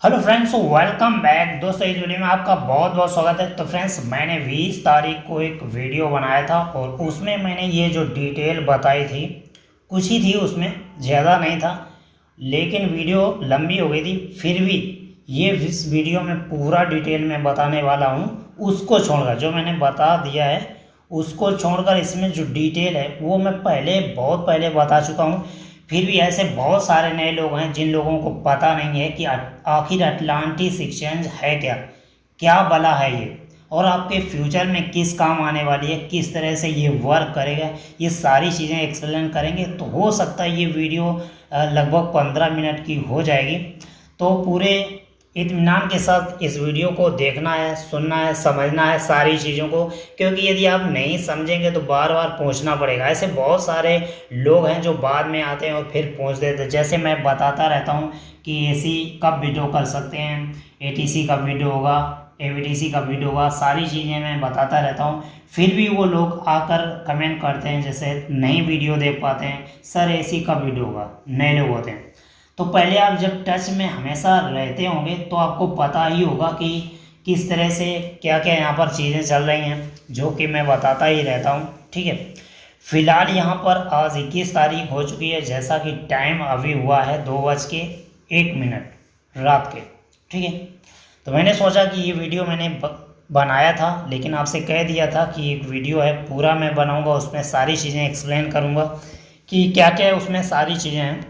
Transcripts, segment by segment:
Hello friends, welcome back. दोस्तों, इस video में आपका बहुत बहुत स्वागत है। तो फ्रेंड्स, मैंने 20 तारीख को एक वीडियो बनाया था और उसमें मैंने ये जो डिटेल बताई थी, कुछ ही थी उसमें, ज़्यादा नहीं था, लेकिन वीडियो लंबी हो गई थी। फिर भी ये इस वीडियो में पूरा डिटेल में बताने वाला हूँ। उसको छोड़कर जो मैंने बता दिया है, उसको छोड़कर इसमें जो डिटेल है वो मैं पहले, बहुत पहले बता चुका हूँ। फिर भी ऐसे बहुत सारे नए लोग हैं जिन लोगों को पता नहीं है कि आखिर अटलांटिस एक्सचेंज है क्या, क्या भला है ये, और आपके फ्यूचर में किस काम आने वाली है, किस तरह से ये वर्क करेगा, ये सारी चीज़ें एक्सप्लेन करेंगे। तो हो सकता है ये वीडियो लगभग 15 मिनट की हो जाएगी। तो पूरे इत्मीनान के साथ इस वीडियो को देखना है, सुनना है, समझना है सारी चीज़ों को, क्योंकि यदि आप नहीं समझेंगे तो बार बार पूछना पड़ेगा। ऐसे बहुत सारे लोग हैं जो बाद में आते हैं और फिर पूछ देते हैं। जैसे मैं बताता रहता हूँ कि एसी कब विड्रॉ कर सकते हैं, एटीसी कब विड्रॉ होगा, एवीटीसी कब विड्रॉ होगा, सारी चीज़ें मैं बताता रहता हूँ। फिर भी वो लोग आकर कमेंट करते हैं, जैसे नई वीडियो देख पाते हैं, सर एसी कब विड्रॉ होगा, नए लोग होते हैं। तो पहले आप जब टच में हमेशा रहते होंगे तो आपको पता ही होगा कि किस तरह से क्या क्या यहाँ पर चीज़ें चल रही हैं, जो कि मैं बताता ही रहता हूँ। ठीक है, फिलहाल यहाँ पर आज 21 तारीख हो चुकी है, जैसा कि टाइम अभी हुआ है 2:01 रात के। ठीक है, तो मैंने सोचा कि ये वीडियो मैंने बनाया था, लेकिन आपसे कह दिया था कि एक वीडियो है, पूरा मैं बनाऊंगा, उसमें सारी चीज़ें एक्सप्लेन करूंगा कि क्या क्या उसमें सारी चीज़ें हैं।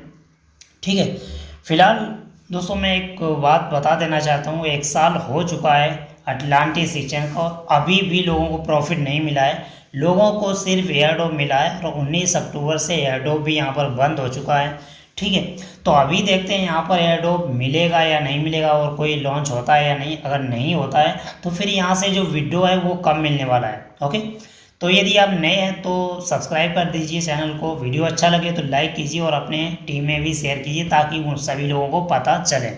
ठीक है, फिलहाल दोस्तों मैं एक बात बता देना चाहता हूँ। 1 साल हो चुका है अटलांटिस एक्सचेंज को, अभी भी लोगों को प्रॉफिट नहीं मिला है। लोगों को सिर्फ एयरडॉप मिला है और 19 अक्टूबर से एयरडॉप भी यहाँ पर बंद हो चुका है। ठीक है, तो अभी देखते हैं यहाँ पर एयरडॉप मिलेगा या नहीं मिलेगा और कोई लॉन्च होता है या नहीं। अगर नहीं होता है तो फिर यहाँ से जो विड्रॉ है वो कब मिलने वाला है। ओके, तो यदि आप नए हैं तो सब्सक्राइब कर दीजिए चैनल को, वीडियो अच्छा लगे तो लाइक कीजिए और अपने टीम में भी शेयर कीजिए ताकि उन सभी लोगों को पता चले।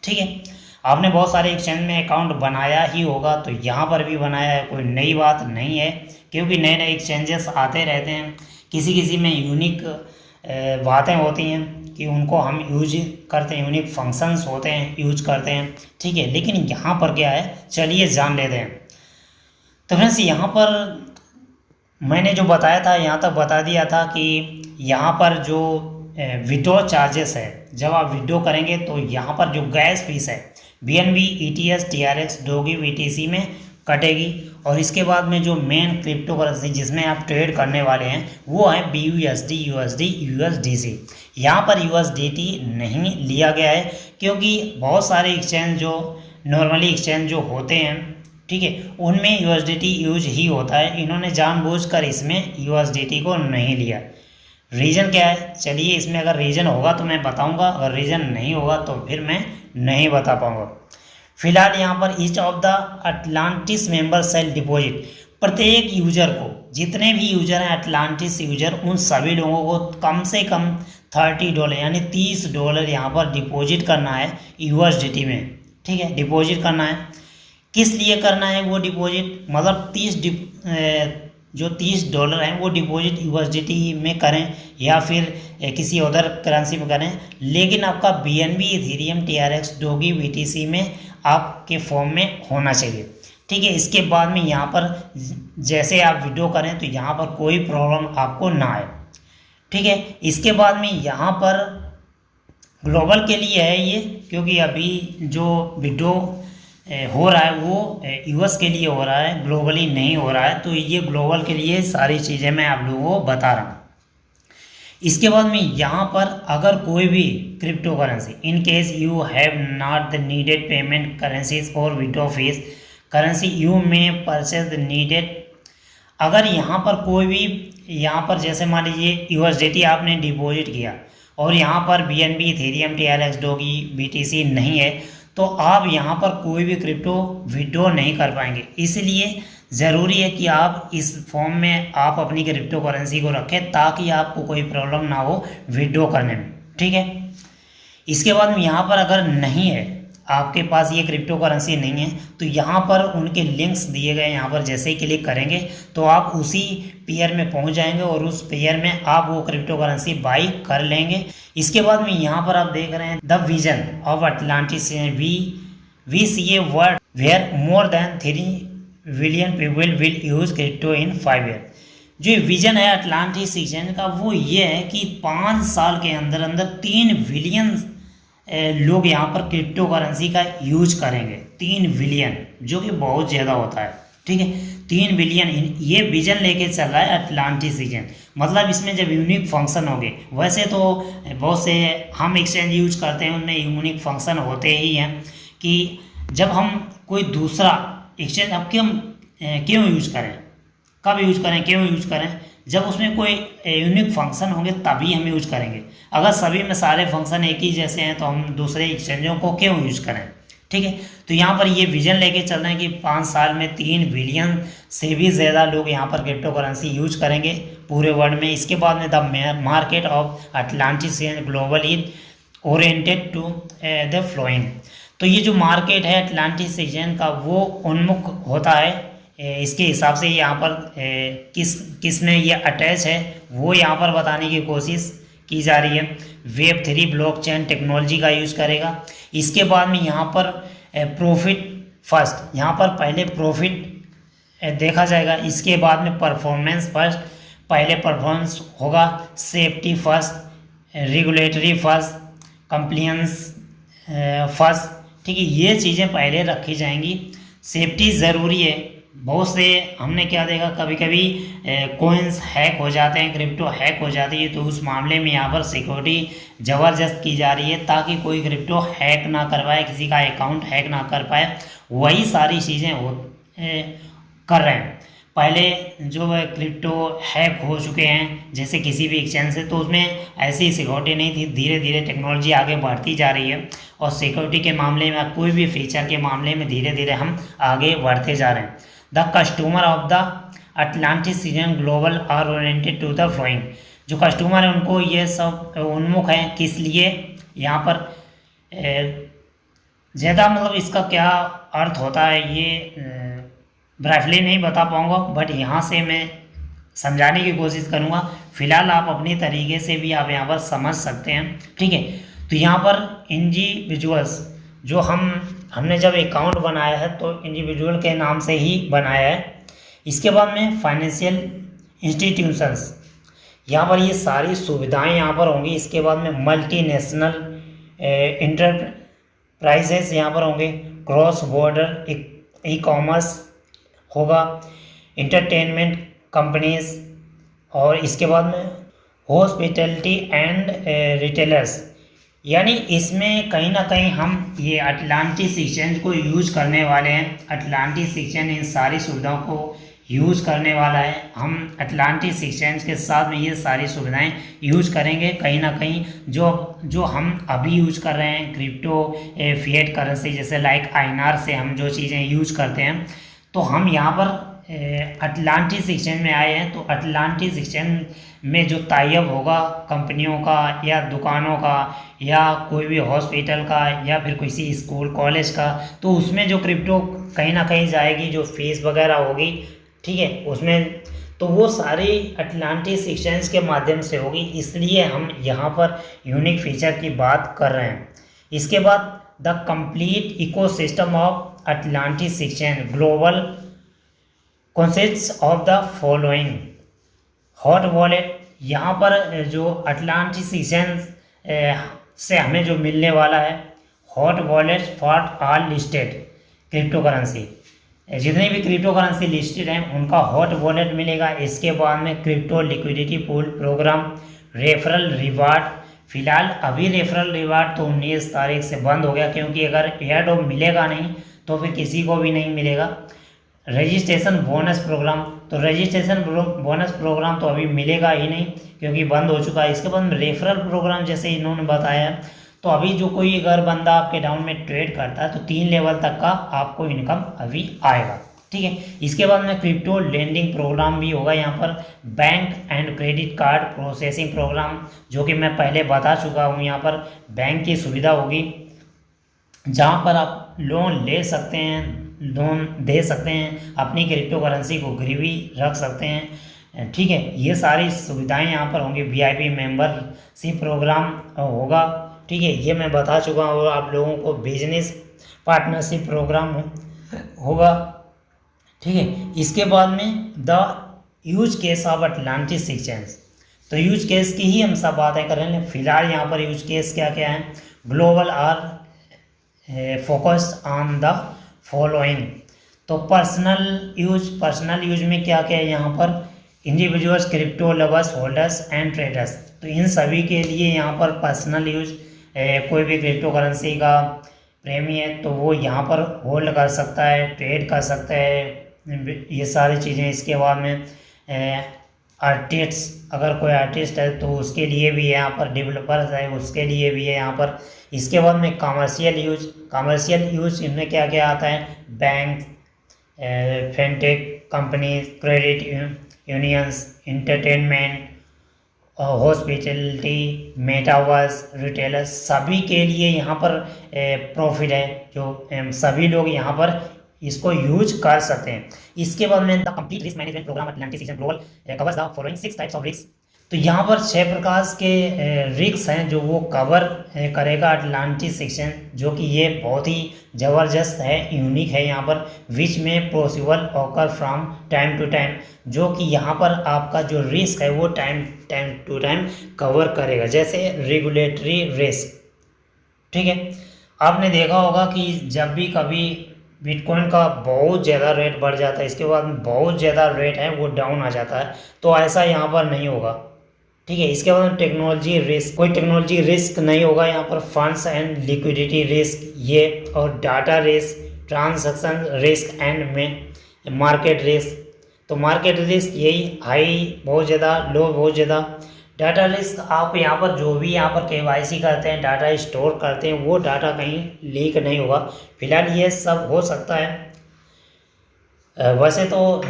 ठीक है, आपने बहुत सारे एक्सचेंज में अकाउंट बनाया ही होगा, तो यहाँ पर भी बनाया है, कोई नई बात नहीं है, क्योंकि नए नए एक्सचेंजेस आते रहते हैं। किसी किसी में यूनिक बातें होती हैं कि उनको हम यूज करते हैं, यूनिक फंक्शंस होते हैं, यूज करते हैं। ठीक है, लेकिन यहाँ पर क्या है, चलिए जान लेते हैं। तो फ्रेंड्स, यहाँ पर मैंने जो बताया था यहाँ तक बता दिया था कि यहाँ पर जो विड्रॉ चार्जेस है, जब आप विड्रॉ करेंगे तो यहाँ पर जो गैस फीस है BNB, ETS, TRX, doggy, VTC में कटेगी। और इसके बाद में जो मेन क्रिप्टो करेंसी जिसमें आप ट्रेड करने वाले हैं वो है BUSD, USD, USDC। यहाँ पर USDT नहीं लिया गया है, क्योंकि बहुत सारे एक्सचेंज जो नॉर्मली एक्सचेंज जो होते हैं, ठीक है, उनमें USDT यूज ही होता है। इन्होंने जानबूझकर इसमें USDT को नहीं लिया। रीज़न क्या है, चलिए इसमें अगर रीज़न होगा तो मैं बताऊंगा, अगर रीज़न नहीं होगा तो फिर मैं नहीं बता पाऊंगा। फिलहाल यहाँ पर each of the Atlantis member cell deposit, प्रत्येक यूजर को, जितने भी यूजर हैं अटलांटिस यूजर, उन सभी लोगों को कम से कम $30 यानी $30 यहाँ पर डिपॉजिट करना है USDT में। ठीक है, डिपॉजिट करना है। किस लिए करना है वो डिपॉजिट, मतलब जो $30 हैं वो डिपॉजिट USDT में करें या फिर किसी अदर करेंसी में करें, लेकिन आपका BNB, Ethereum, TRX, doggy, BTC में आपके फॉर्म में होना चाहिए। ठीक है, इसके बाद में यहाँ पर जैसे आप विड्रॉ करें तो यहाँ पर कोई प्रॉब्लम आपको ना आए। ठीक है, इसके बाद में यहाँ पर ग्लोबल के लिए है ये, क्योंकि अभी जो विड्रॉ हो रहा है वो US के लिए हो रहा है, ग्लोबली नहीं हो रहा है। तो ये ग्लोबल के लिए सारी चीज़ें मैं आप लोगों को बता रहा हूँ। इसके बाद में यहाँ पर अगर कोई भी crypto currency, in case you have not the needed payment currencies और विड्रॉ फीस करेंसी यू में परचेज द नीडेड, अगर यहाँ पर कोई भी, यहाँ पर जैसे मान लीजिए USDT आपने डिपॉजिट किया और यहाँ पर BNB, Ethereum, TRX, doggy, BTC नहीं है, तो आप यहाँ पर कोई भी क्रिप्टो विड्रॉ नहीं कर पाएंगे। इसलिए ज़रूरी है कि आप इस फॉर्म में आप अपनी क्रिप्टो करेंसी को रखें ताकि आपको कोई प्रॉब्लम ना हो विड्रॉ करने में। ठीक है, इसके बाद यहाँ पर अगर नहीं है, आपके पास ये क्रिप्टो करेंसी नहीं है तो यहाँ पर उनके लिंक्स दिए गए, यहाँ पर जैसे ही क्लिक करेंगे तो आप उसी पेयर में पहुँच जाएंगे और उस पेयर में आप वो क्रिप्टो करेंसी बाई कर लेंगे। इसके बाद में यहाँ पर आप देख रहे हैं the vision of Atlantis, we see a world where more than 3 billion people will use crypto in 5 year. जो विजन है अटलांटिस रीजन का वो ये है कि 5 साल के अंदर अंदर 3 बिलियन लोग यहाँ पर क्रिप्टो करेंसी का यूज करेंगे। 3 बिलियन जो कि बहुत ज़्यादा होता है, ठीक है। 3 बिलियन ये विजन लेके चल रहा है अटलांटिस रीजन। मतलब इसमें जब यूनिक फंक्शन होंगे, वैसे तो बहुत से हम एक्सचेंज यूज करते हैं उनमें यूनिक फंक्शन होते ही हैं कि जब हम कोई दूसरा एक्सचेंज अब क्यों यूज करें, कब यूज करें, क्यों यूज करें, जब उसमें कोई यूनिक फंक्शन होंगे तभी हम यूज करेंगे। अगर सभी में सारे फंक्शन एक ही जैसे हैं तो हम दूसरे एक्सचेंजों को क्यों यूज करें, ठीक है। तो यहाँ पर ये विजन लेके चल रहे हैं कि 5 साल में 3 बिलियन से भी ज़्यादा लोग यहाँ पर क्रिप्टो करेंसी यूज करेंगे पूरे वर्ल्ड में। इसके बाद में the market of Atlantis global is oriented to the flowing. तो ये जो मार्केट है अटलांटिस रीजन का वो उन्मुख होता है इसके हिसाब से यहाँ पर किस में ये अटैच है वो यहाँ पर बताने की कोशिश की जा रही है। वेब 3 ब्लॉकचेन टेक्नोलॉजी का यूज़ करेगा। इसके बाद में यहाँ पर प्रॉफिट फर्स्ट, यहाँ पर पहले प्रॉफिट देखा जाएगा, इसके बाद में परफॉर्मेंस फर्स्ट, पहले परफॉर्मेंस होगा, safety first, regulatory first, compliance first, ठीक है। ये चीज़ें पहले रखी जाएंगी। सेफ्टी ज़रूरी है। बहुत से हमने क्या देखा, कभी कभी कोइंस हैक हो जाते हैं, क्रिप्टो हैक हो जाती है, तो उस मामले में यहाँ पर सिक्योरिटी ज़बरदस्त की जा रही है ताकि कोई क्रिप्टो हैक ना कर पाए, किसी का अकाउंट हैक ना कर पाए। वही सारी चीज़ें कर रहे हैं। पहले जो क्रिप्टो हैक हो चुके हैं जैसे किसी भी एक्सचेंज से, तो उसमें ऐसी सिक्योरिटी नहीं थी। धीरे धीरे टेक्नोलॉजी आगे बढ़ती जा रही है और सिक्योरिटी के मामले में, कोई भी फीचर के मामले में धीरे धीरे हम आगे बढ़ते जा रहे हैं। The customer of the Atlantis region global are oriented to the flowing. जो कस्टमर है उनको ये सब उन्मुख है, किस लिए यहाँ पर ज़्यादा, मतलब इसका क्या अर्थ होता है ये ब्राइटली नहीं बता पाऊँगा, बट यहाँ से मैं समझाने की कोशिश करूँगा। फिलहाल आप अपनी तरीके से भी आप यहाँ पर समझ सकते हैं, ठीक है। तो यहाँ पर इंडिविजुअल्स जो हमने जब अकाउंट बनाया है तो इंडिविजुअल के नाम से ही बनाया है। इसके बाद में फाइनेंशियल इंस्टीट्यूशंस, यहाँ पर ये सारी सुविधाएं यहाँ पर होंगी। इसके बाद में मल्टीनेशनल इंटरप्राइजेस यहाँ पर होंगे, क्रॉस बॉर्डर ई कॉमर्स होगा, इंटरटेनमेंट कंपनीज, और इसके बाद में हॉस्पिटैलिटी एंड रिटेलर्स। यानी इसमें कहीं ना कहीं हम ये अटलांटिस एक्सचेंज को यूज करने वाले हैं। अटलांटिस एक्सचेंज इन सारी सुविधाओं को यूज करने वाला है। हम अटलांटिस एक्सचेंज के साथ में ये सारी सुविधाएं यूज करेंगे। कहीं ना कहीं जो हम अभी यूज कर रहे हैं क्रिप्टो फिएट करेंसी जैसे लाइक INR से हम जो चीज़ें यूज करते हैं, तो हम यहाँ पर अटलांटिस एक्सचेंज में आए हैं। तो अटलांटिस एक्सचेंज में जो टाई-अप होगा कंपनियों का या दुकानों का या कोई भी हॉस्पिटल का या फिर किसी स्कूल कॉलेज का, तो उसमें जो क्रिप्टो कहीं ना कहीं जाएगी, जो फीस वगैरह होगी, ठीक है, उसमें तो वो सारी अटलांटिस एक्सचेंज के माध्यम से होगी। इसलिए हम यहाँ पर यूनिक फीचर की बात कर रहे हैं। इसके बाद the complete ecosystem of Atlantis exchange global consists of the following. Hot wallet, यहाँ पर जो अटलांटिस एक्सचेंज से हमें जो मिलने वाला है, hot wallet for all listed crypto currency, जितनी भी क्रिप्टो करेंसी लिस्टेड हैं उनका हॉट वॉलेट मिलेगा। इसके बाद में crypto liquidity pool program, referral reward. फिलहाल अभी रेफरल रिवार्ड तो 19 तारीख से बंद हो गया, क्योंकि अगर एयरड्रॉप मिलेगा नहीं तो फिर किसी को भी नहीं मिलेगा। रजिस्ट्रेशन बोनस प्रोग्राम, तो रजिस्ट्रेशन बोनस प्रोग्राम तो अभी मिलेगा ही नहीं क्योंकि बंद हो चुका है। इसके बाद रेफरल प्रोग्राम जैसे इन्होंने बताया, तो अभी जो कोई अगर बंदा आपके डाउन में ट्रेड करता है तो 3 लेवल तक का आपको इनकम अभी आएगा, ठीक है। इसके बाद में क्रिप्टो लेंडिंग प्रोग्राम भी होगा यहाँ पर, bank and credit card processing program, जो कि मैं पहले बता चुका हूँ। यहाँ पर बैंक की सुविधा होगी। जहाँ पर आप लोन ले सकते हैं, लोन दे सकते हैं, अपनी क्रिप्टो करेंसी को गिरवी रख सकते हैं। ठीक है, ये सारी सुविधाएं यहाँ पर होंगी। वीआईपी मेंबरशिप प्रोग्राम होगा। ठीक है, ये मैं बता चुका हूँ। आप लोगों को बिजनेस पार्टनरशिप प्रोग्राम होगा। ठीक है, इसके बाद में the use case of Atlantis exchange. तो यूज केस की ही हम सब बातें करेंगे। फिलहाल यहाँ पर यूज केस क्या क्या है। Global are focused on the following. तो पर्सनल यूज में क्या क्या है यहाँ पर। Individuals, crypto lovers, holders and traders. तो इन सभी के लिए यहाँ पर पर्सनल यूज, कोई भी क्रिप्टो करेंसी का प्रेमी है तो वो यहाँ पर होल्ड कर सकता है, ट्रेड कर सकता है, ये सारी चीज़ें। इसके बाद में आर्टिस्ट, अगर कोई आर्टिस्ट है तो उसके लिए भी है यहाँ पर। डेवलपर्स है उसके लिए भी है यहाँ पर। इसके बाद में कमर्शियल यूज इनमें क्या क्या आता है। Bank, fintech company, credit unions, entertainment, hospitality, metaverse, retailers, सभी के लिए यहाँ पर प्रॉफिट है, जो सभी लोग यहाँ पर इसको यूज कर सकते हैं। इसके बाद में the complete risk management program Atlantis exchange global covers the following 6 types of risk. तो यहाँ पर 6 प्रकार के रिस्क हैं जो वो कवर करेगा अटलांटिस एक्सचेंज, जो कि ये बहुत ही ज़बरदस्त है, यूनिक है यहाँ पर। विच में possible occur from time to time, जो कि यहाँ पर आपका जो रिस्क है वो टाइम टू टाइम कवर करेगा। जैसे रेगुलेटरी रिस्क। ठीक है, आपने देखा होगा कि जब भी कभी बिटकॉइन का बहुत ज़्यादा रेट बढ़ जाता है, इसके बाद बहुत ज़्यादा रेट है वो डाउन आ जाता है, तो ऐसा यहाँ पर नहीं होगा। ठीक है, इसके बाद टेक्नोलॉजी रिस्क, कोई टेक्नोलॉजी रिस्क नहीं होगा यहाँ पर। फंड्स एंड लिक्विडिटी रिस्क ये, और data risk, transaction risk and में मार्केट रिस्क। तो मार्केट रिस्क यही हाई बहुत ज़्यादा, लो बहुत ज़्यादा। डाटा रिस्क, आप यहाँ पर जो भी यहाँ पर केवाईसी करते हैं, डाटा स्टोर करते हैं, वो डाटा कहीं लीक नहीं होगा। फिलहाल ये सब हो सकता है। वैसे तो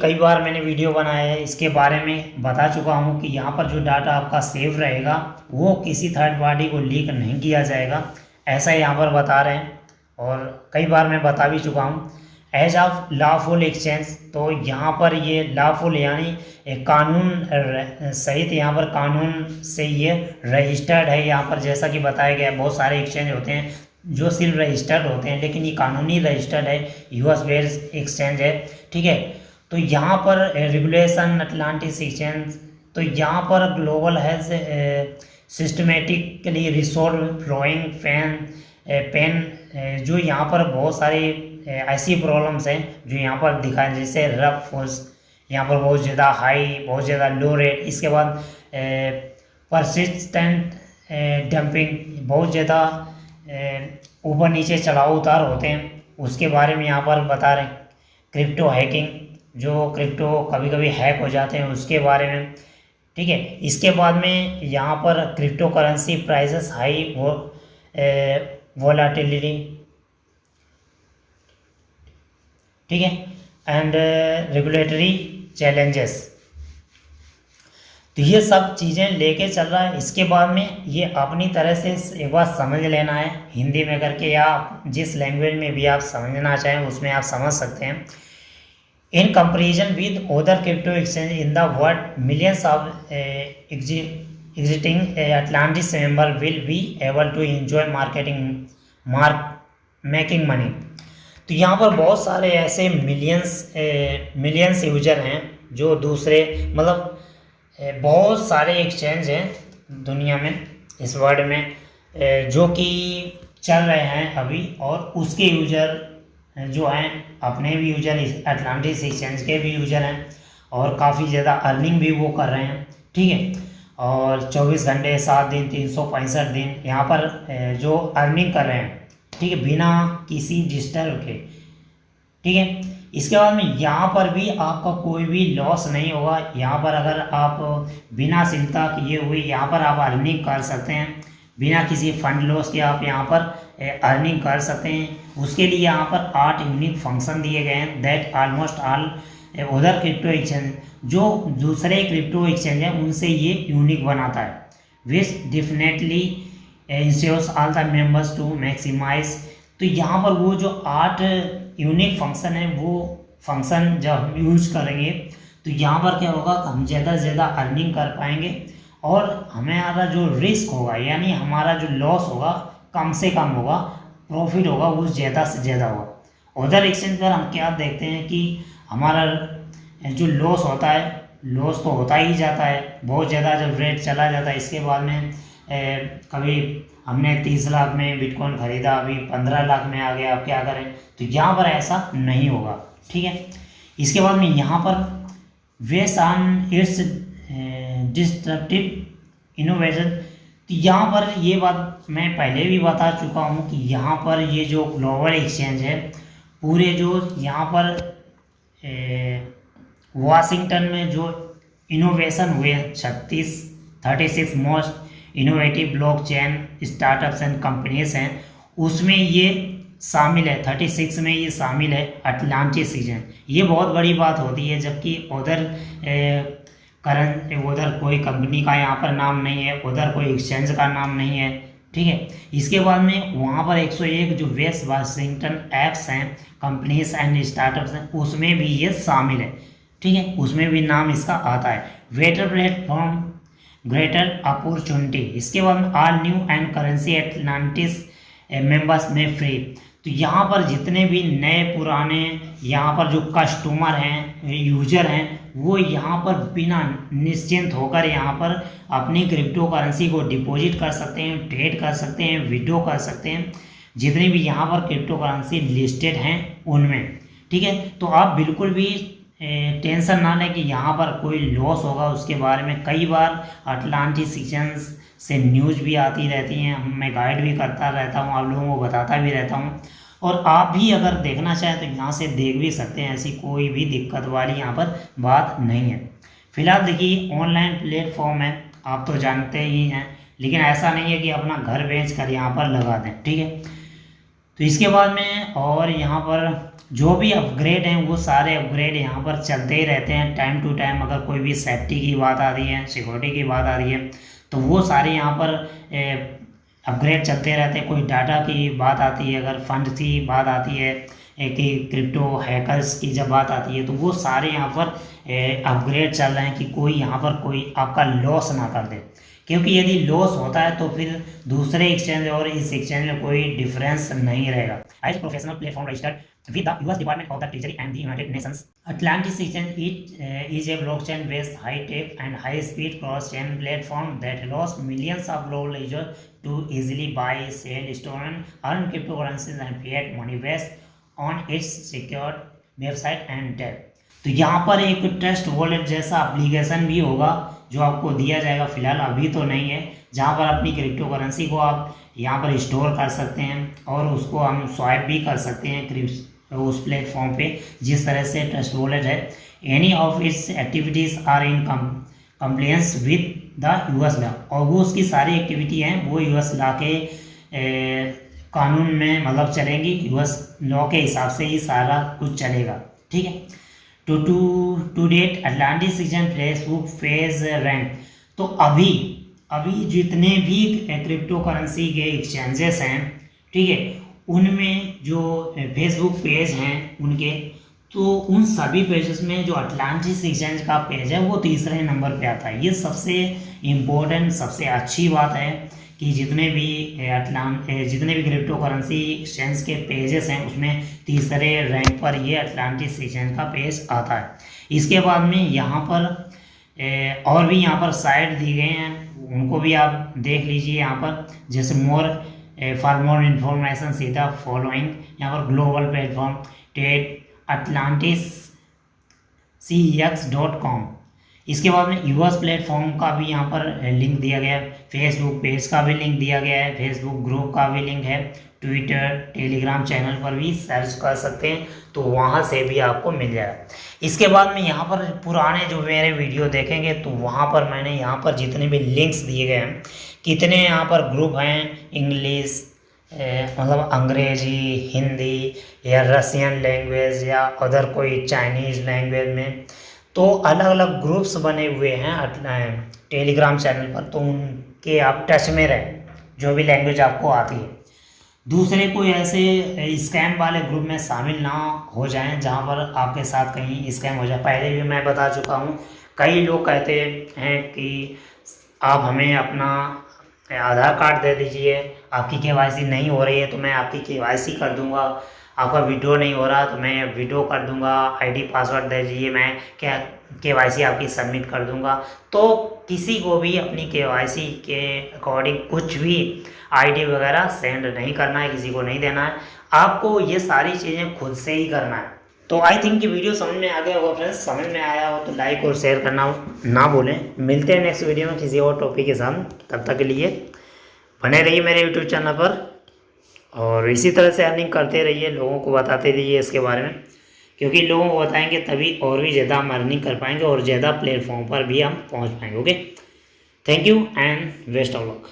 कई बार मैंने वीडियो बनाया है, इसके बारे में बता चुका हूँ कि यहाँ पर जो डाटा आपका सेव रहेगा वो किसी थर्ड पार्टी को लीक नहीं किया जाएगा, ऐसा यहाँ पर बता रहे हैं। और कई बार मैं बता भी चुका हूँ। एज ऑफ लॉफुल एक्सचेंज, तो यहाँ पर ये लॉफुल यानी एक कानून सहित, यहाँ पर कानून से ये रजिस्टर्ड है। यहाँ पर जैसा कि बताया गया, बहुत सारे एक्सचेंज होते हैं जो सिर्फ रजिस्टर्ड होते हैं, लेकिन ये कानूनी रजिस्टर्ड है, यूएस बेस्ड एक्सचेंज है। ठीक है, तो यहाँ पर रेगुलेशन अटलांटिस एक्सचेंज, तो यहाँ पर global health systematically resolve flowing pain, जो यहाँ पर बहुत सारी ऐसी प्रॉब्लम्स हैं जो यहाँ पर दिखाए, जैसे रफ फोर्स, यहाँ पर बहुत ज़्यादा हाई, बहुत ज़्यादा लो रेट। इसके बाद परसिस्टेंट डंपिंग, बहुत ज़्यादा ऊपर नीचे चढ़ाव उतार होते हैं, उसके बारे में यहाँ पर बता रहे हैं। क्रिप्टो हैकिंग, जो क्रिप्टो कभी कभी हैक हो जाते हैं, उसके बारे में। ठीक है, इसके बाद में यहाँ पर crypto currency prices high volatility. ठीक है, एंड रेगुलेटरी चैलेंजेस। तो ये सब चीज़ें लेके चल रहा है। इसके बाद में ये अपनी तरह से एक बार समझ लेना है हिंदी में करके, या जिस लैंग्वेज में भी आप समझना चाहें उसमें आप समझ सकते हैं। In comparison with other crypto exchange in the world, millions of existing Atlantis member will be able to enjoy making money. तो यहाँ पर बहुत सारे ऐसे मिलियंस यूजर हैं जो दूसरे, मतलब बहुत सारे एक्सचेंज हैं दुनिया में, इस वर्ल्ड में, जो कि चल रहे हैं अभी, और उसके यूजर जो हैं, अपने भी यूजर, अटलांटिस एक्सचेंज के भी यूजर हैं, और काफ़ी ज़्यादा अर्निंग भी वो कर रहे हैं। ठीक है, और 24 घंटे 7 दिन 365 दिन यहाँ पर जो अर्निंग कर रहे हैं। ठीक है, बिना किसी डिस्टर्ब के। ठीक है, इसके बाद में यहाँ पर भी आपका कोई भी लॉस नहीं होगा। यहाँ पर अगर आप बिना चिंता किए हुए यहाँ पर आप अर्निंग कर सकते हैं, बिना किसी फंड लॉस के आप यहाँ पर अर्निंग कर सकते हैं। उसके लिए यहाँ पर 8 यूनिक फंक्शन दिए गए हैं, that almost all other crypto exchange, जो दूसरे क्रिप्टो एक्सचेंज हैं उनसे ये यूनिक बनाता है, which definitely ensures all the members to maximise. तो यहाँ पर वो जो 8 यूनिक फंक्शन है, वो फंक्शन जब हम यूज करेंगे तो यहाँ पर क्या होगा, हम ज़्यादा से ज़्यादा अर्निंग कर पाएंगे और हमारा जो रिस्क होगा यानी हमारा जो लॉस होगा कम से कम होगा, प्रॉफिट होगा वो ज़्यादा से ज़्यादा होगा। उधर एक्सचेंज पर हम क्या देखते हैं कि हमारा जो लॉस होता है, लॉस तो होता ही जाता है बहुत ज़्यादा जब रेट चला जाता है। इसके बाद में कभी हमने 30 लाख में बिटकॉइन खरीदा, अभी 15 लाख में आ गया, अब क्या करें। तो यहाँ पर ऐसा नहीं होगा, ठीक है। इसके बाद में यहाँ पर west on its disruptive innovation. तो यहाँ पर ये बात मैं पहले भी बता चुका हूँ कि यहाँ पर ये जो ग्लोबल एक्सचेंज है, पूरे जो यहाँ पर वाशिंगटन में जो इनोवेशन हुए 36 most innovative blockchain startups and companies हैं, उसमें ये शामिल है। 36 में ये शामिल है अटलांटिस रीजन। ये बहुत बड़ी बात होती है, जबकि उधर कोई कंपनी का यहाँ पर नाम नहीं है, उधर कोई एक्सचेंज का नाम नहीं है, ठीक है। इसके बाद में वहाँ पर 101 जो वेस्ट वाशिंगटन ऐप्स हैं, कंपनीज एंड स्टार्टअप्स हैं, उसमें भी ये शामिल है, ठीक है। उसमें भी नाम इसका आता है। Waiter platform greater opportunity. इसके बाद में all new and currency Atlantis members में फ्री। तो यहाँ पर जितने भी नए पुराने यहाँ पर जो कस्टमर हैं, यूजर हैं, वो यहाँ पर बिना निश्चिंत होकर यहाँ पर अपनी क्रिप्टो करेंसी को डिपॉजिट कर सकते हैं, ट्रेड कर सकते हैं, विड्रॉ कर सकते हैं, जितनी भी यहाँ पर क्रिप्टो करेंसी लिस्टेड हैं उनमें, ठीक है। तो आप बिल्कुल भी टेंशन ना लें कि यहाँ पर कोई लॉस होगा उसके बारे में। कई बार अटलांटिस एक्सचेंज से न्यूज़ भी आती रहती हैं, मैं गाइड भी करता रहता हूँ, आप लोगों को बताता भी रहता हूँ, और आप भी अगर देखना चाहें तो यहाँ से देख भी सकते हैं। ऐसी कोई भी दिक्कत वाली यहाँ पर बात नहीं है। फिलहाल देखिए ऑनलाइन प्लेटफॉर्म है, आप तो जानते ही हैं, लेकिन ऐसा नहीं है कि अपना घर बेच कर यहाँ पर लगा दें, ठीक है। तो इसके बाद में और यहाँ पर जो भी अपग्रेड हैं वो सारे अपग्रेड यहाँ पर चलते ही रहते हैं टाइम टू टाइम। अगर कोई भी सेफ्टी की बात आ रही है, सिक्योरिटी की बात आ रही है, तो वो सारे यहाँ पर अपग्रेड चलते रहते हैं। कोई डाटा की बात आती है, अगर फंड की बात आती है, कि क्रिप्टो हैकर्स की जब बात आती है, तो वो सारे यहाँ पर अपग्रेड चल रहे हैं कि कोई यहाँ पर कोई आपका लॉस ना कर दे, क्योंकि यदि लॉस होता है तो फिर दूसरे एक्सचेंज और इस एक्सचेंज में कोई डिफरेंस नहीं रहेगा। As professional platform registered with the US department of the treasury and the United Nations, Atlantis exchange it is a blockchain based high tech and high speed cross chain platform that allows millions of global users to easily buy, sell, store and earn cryptocurrencies and fiat money based on its secured website and tab। तो यहाँ पर एक trust wallet जैसा application भी होगा जो आपको दिया जाएगा, फिलहाल अभी तो नहीं है, जहाँ पर अपनी क्रिप्टो करेंसी को आप यहाँ पर स्टोर कर सकते हैं और उसको हम स्वाइप भी कर सकते हैं उस प्लेटफॉर्म पे, जिस तरह से ट्रस्ट वॉलेट है। Any of its activities are in compliance with the US law, और वो उसकी सारी एक्टिविटी हैं वो यूएस लॉ के कानून में मतलब चलेंगी, यूएस लॉ के हिसाब से ही सारा कुछ चलेगा, ठीक है। To date Atlantis exchange Facebook page rank. तो अभी जितने भी क्रिप्टो करेंसी के एक्सचेंजेस हैं, ठीक है, उनमें जो फेसबुक पेज हैं उनके, तो उन सभी पेजेस में जो अटलांटिस एक्सचेंज का पेज है वो तीसरे नंबर पे आता है। ये सबसे इम्पोर्टेंट, सबसे अच्छी बात है कि जितने भी क्रिप्टो करेंसी एक्सचेंज के पेजेस हैं उसमें तीसरे रैंक पर ये अटलांटिस एक्सचेंज का पेज आता है। इसके बाद में यहाँ पर और भी यहाँ पर साइट दी गए हैं, उनको भी आप देख लीजिए। यहाँ पर जैसे फॉर मोर इन्फॉर्मेशन सीधा फॉलोइंग यहाँ पर global platform trade Atlantis CEX.com। इसके बाद में यूएस प्लेटफॉर्म का भी यहाँ पर लिंक दिया गया है, फेसबुक पेज का भी लिंक दिया गया है, फेसबुक ग्रुप का भी लिंक है, ट्विटर टेलीग्राम चैनल पर भी सर्च कर सकते हैं, तो वहाँ से भी आपको मिल जाएगा। इसके बाद में यहाँ पर पुराने जो मेरे वीडियो देखेंगे तो वहाँ पर मैंने यहाँ पर जितने भी लिंक्स दिए गए हैं, कितने यहाँ पर ग्रुप हैं, इंग्लिश मतलब अंग्रेजी, हिंदी या रसियन लैंग्वेज या अदर कोई चाइनीज़ लैंग्वेज में, तो अलग अलग ग्रुप्स बने हुए हैं टेलीग्राम चैनल पर, तो उनके आप टच में रहें, जो भी लैंग्वेज आपको आती है। दूसरे कोई ऐसे स्कैम वाले ग्रुप में शामिल ना हो जाएं जहां पर आपके साथ कहीं स्कैम हो जाए। पहले भी मैं बता चुका हूं, कई लोग कहते हैं कि आप हमें अपना आधार कार्ड दे दीजिए, आपकी केवाईसी नहीं हो रही है तो मैं आपकी केवाईसी कर दूंगा, आपका विड्रॉ नहीं हो रहा तो मैं विड्रॉ कर दूंगा, आईडी पासवर्ड दे दीजिए, मैं क्या केवाईसी आपकी सबमिट कर दूंगा। तो किसी को भी अपनी केवाईसी के अकॉर्डिंग कुछ भी आईडी वगैरह सेंड नहीं करना है, किसी को नहीं देना है। आपको ये सारी चीज़ें खुद से ही करना है। तो आई थिंक कि वीडियो समझ में आ गया होगा फ्रेंड्स। समझ में आया हो तो लाइक और शेयर करना ना भूलें। मिलते हैं नेक्स्ट वीडियो में किसी और टॉपिक के साथ। तब तक के लिए बने रहिए मेरे यूट्यूब चैनल पर और इसी तरह से अर्निंग करते रहिए, लोगों को बताते रहिए इसके बारे में, क्योंकि लोगों को बताएंगे तभी और भी ज़्यादा हम अर्निंग कर पाएंगे और ज़्यादा प्लेटफॉर्म पर भी हम पहुँच पाएंगे। Okay, thank you and best of luck.